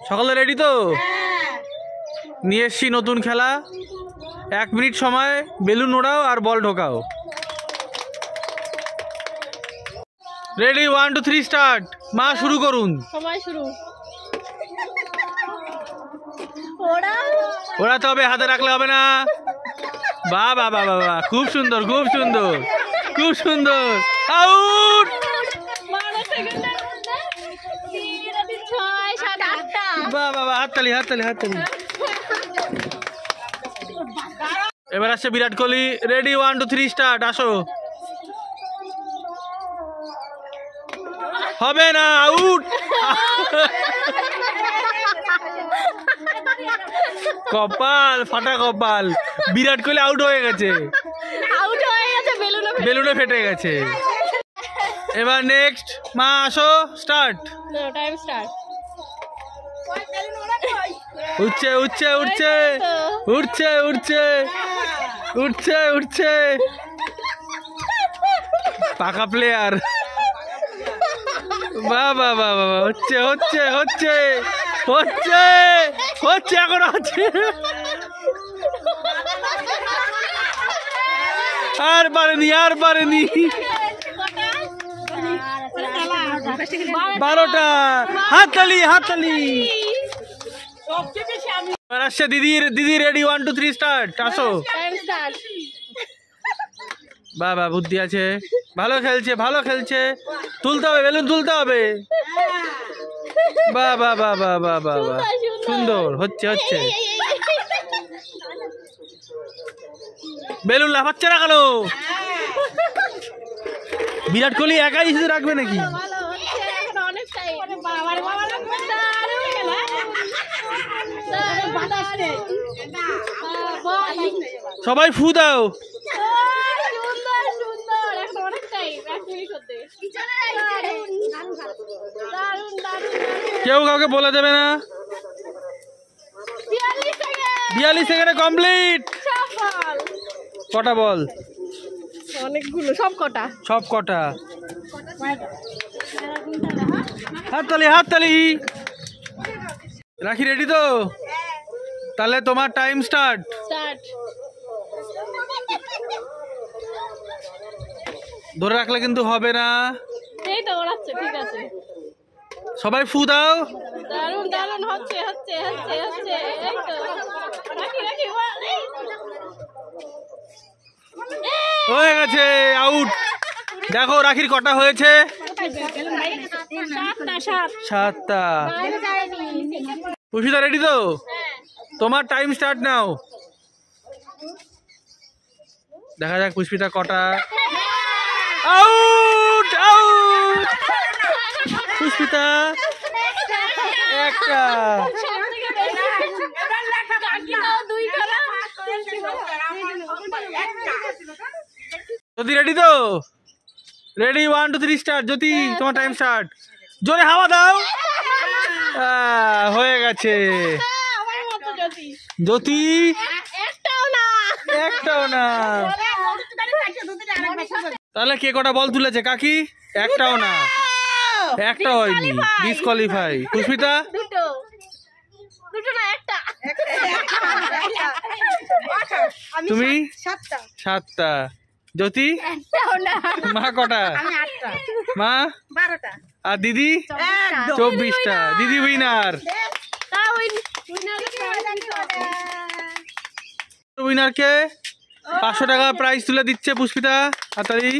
সকালে রেডি তো? নিয়ে এসছি নতুন খেলা। 1 মিনিট সময় বেলুন ওড়াও আর বল ঢোকাও। Ready 1 2 3 start. মা শুরু করুন। সময় শুরু। ওড়াতে হবে, হাতে রাখলে হবে না। বাহ বাহ বাহ বাহ, খুব সুন্দর খুব সুন্দর খুব সুন্দর। আউট। বাহ বাহ বাহ, হাততালি হাততালি হাততালি। এবার আসছে বিরাট কোহলি। Ready 1 2 3 start. আসো। হবে না, আউট। কপাল ফাটা কপাল, বিরাট কোহলি আউট হয়ে গেছে। বেলুনে ফেটে গেছে। এবার নেক্সট। মা আসো, স্টার্ট। Time start. উঠছে উঠছে উঠছে উঠছে উঠছে উঠছে উঠছে। পাকা প্লেয়ার। বাহ বাহ বাহ বাহ, হচ্ছে হচ্ছে হচ্ছে হচ্ছে হচ্ছে, এখন হচ্ছে। আর পারেনি আর পারেনি। 12টা। হাততালি হাততালি। আসছে দিদি। Ready 1 2 3 start. আসো। বাহ বাহ, বুদ্ধি আছে, ভালো খেলছে ভালো খেলছে। তুলতে হবে, বেলুন তুলতে হবে। বাহ বাহ বাহ বাহ বাহ বাহ বাহ, সুন্দর হচ্ছে হচ্ছে। বেলুন লাফাচ্ছে না কেন? বিরাট কোহলি একাই শুধু রাখবে নাকি? সবাই ফু দাও। কেউ কাউকে বলে দেবে না। 42 সেকেন্ডে কমপ্লিট। কটা বল? অনেকগুলো, সব কটা। সব কটা। হাততালি হাততালি। রাখি রেডি তো? তাহলে তোমার টাইম স্টার্ট। ধরে রাখলে কিন্তু হবে না। এই তো ওড়াচ্ছে, ঠিক আছে। সবাই ফু দাও। দারুন দারুন, হচ্ছে হচ্ছে হচ্ছে হচ্ছে। এই তো রাখি রাখি। হয়ে গেছে, আউট। দেখো রাখির কটা হয়েছে? 7টা। পুষ্পিতা রেডি তো? তোমার টাইম স্টার্ট নাও। দেখা যাক পুষ্পিতা কটা। Out out. পুষ্পিতা একটা। জ্যোতি রেডি তো? Ready 1 2 3 start. জ্যোতি তোমার টাইম স্টার্ট। জোরে হাওয়া দাও। হয়ে গেছে। জ্যোতি একটাও না। তাহলে কে কটা বল তুলেছে? কাকি একটাও না, একটা হয়নি, ডিসকোয়ালিফাই। পুষ্পিতা দুটো না একটা। তুমি 7টা। জ্যোতি মা কটা? মা 12টা। আর দিদি 24টা। দিদি উইনার। উইনারকে 500 টাকা প্রাইজ তুলে দিচ্ছে পুষ্পিতা। তাড়াতাড়ি।